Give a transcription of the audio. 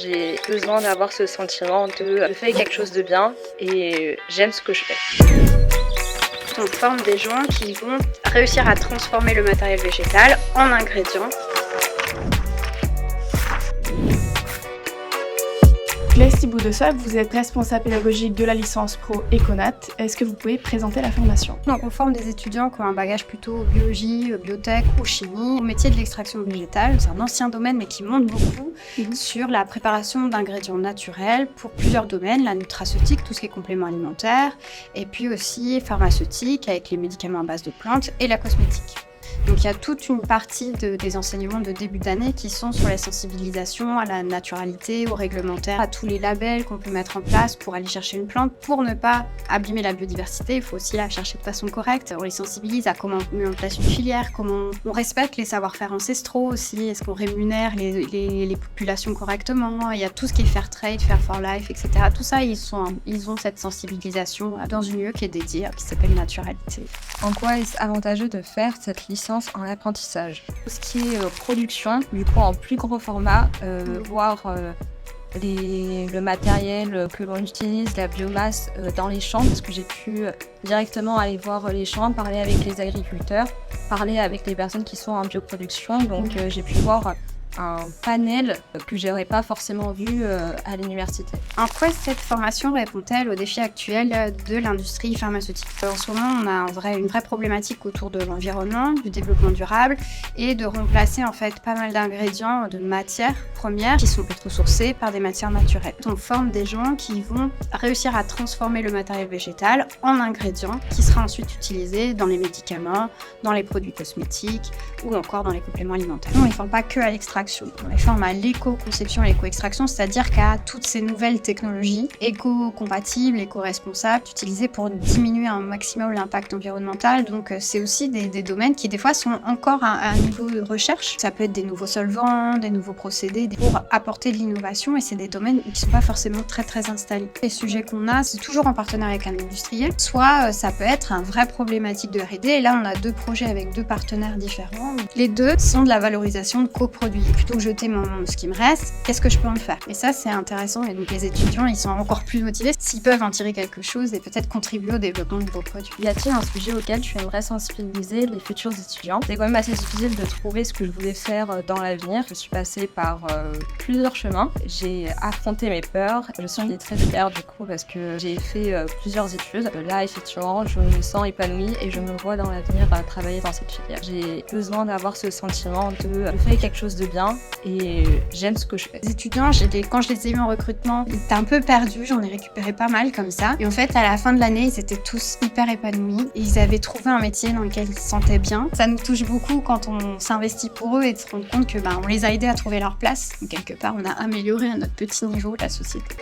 J'ai besoin d'avoir ce sentiment de je fais quelque chose de bien et j'aime ce que je fais. On forme des gens qui vont réussir à transformer le matériel végétal en ingrédients. Claire Thibault-Desabre, vous êtes responsable pédagogique de la licence pro Econat. Est-ce que vous pouvez présenter la formation? Donc on forme des étudiants qui ont un bagage plutôt biologie, biotech ou chimie au métier de l'extraction végétale. C'est un ancien domaine mais qui monte beaucoup sur la préparation d'ingrédients naturels pour plusieurs domaines, la nutraceutique, tout ce qui est complément alimentaire, et puis aussi pharmaceutique avec les médicaments à base de plantes et la cosmétique. Donc il y a toute une partie des enseignements de début d'année qui sont sur la sensibilisation à la naturalité, au réglementaire, à tous les labels qu'on peut mettre en place pour aller chercher une plante. Pour ne pas abîmer la biodiversité, il faut aussi la chercher de façon correcte. On les sensibilise à comment on met en place une filière, comment on respecte les savoir-faire ancestraux aussi, est-ce qu'on rémunère les populations correctement. Il y a tout ce qui est fair trade, fair for life, etc. Tout ça, ils ont cette sensibilisation dans une lieu qui est dédiée, qui s'appelle Naturalité. En quoi est-ce avantageux de faire cette licence en apprentissage? Tout ce qui est production, du coup en plus gros format, voir le matériel que l'on utilise, la biomasse dans les champs, parce que j'ai pu directement aller voir les champs, parler avec les agriculteurs, parler avec les personnes qui sont en bioproduction, donc j'ai pu voir un panel que j'aurais pas forcément vu à l'université. En quoi cette formation répond-elle aux défis actuels de l'industrie pharmaceutique? En ce moment, on a une vraie problématique autour de l'environnement, du développement durable et de remplacer en fait pas mal d'ingrédients de matières premières qui sont pétrosourcées par des matières naturelles. On forme des gens qui vont réussir à transformer le matériel végétal en ingrédients qui sera ensuite utilisé dans les médicaments, dans les produits cosmétiques ou encore dans les compléments alimentaires. On ne les forme pas que à l'extraction. On les forme à l'éco-conception et l'éco-extraction, c'est-à-dire qu'à toutes ces nouvelles technologies éco-compatibles, éco-responsables, utilisées pour diminuer un maximum l'impact environnemental. Donc c'est aussi des domaines qui des fois sont encore à un niveau de recherche. Ça peut être des nouveaux solvants, des nouveaux procédés pour apporter de l'innovation et c'est des domaines qui ne sont pas forcément très installés. Les sujets qu'on a, c'est toujours en partenariat avec un industriel. Soit ça peut être un vrai problématique de R&D et là on a 2 projets avec 2 partenaires différents. Les 2 sont de la valorisation de coproduits. Plutôt que jeter ce qui me reste, qu'est-ce que je peux en faire? Et ça, c'est intéressant. Et donc, les étudiants, ils sont encore plus motivés s'ils peuvent en tirer quelque chose et peut-être contribuer au développement de nouveaux produits. Y a-t-il un sujet auquel tu aimerais sensibiliser les futurs étudiants? C'est quand même assez difficile de trouver ce que je voulais faire dans l'avenir. Je suis passée par plusieurs chemins. J'ai affronté mes peurs. Je suis très fière du coup parce que j'ai fait plusieurs études. Là, effectivement, je me sens épanouie et je me vois dans l'avenir travailler dans cette filière. J'ai besoin d'avoir ce sentiment de je fais quelque chose de bien et j'aime ce que je fais. Les étudiants, quand je les ai eu en recrutement, ils étaient un peu perdus, j'en ai récupéré pas mal comme ça. Et en fait, à la fin de l'année, ils étaient tous hyper épanouis et ils avaient trouvé un métier dans lequel ils se sentaient bien. Ça nous touche beaucoup quand on s'investit pour eux et de se rendre compte que on les a aidés à trouver leur place. Donc, quelque part, on a amélioré à notre petit niveau la société.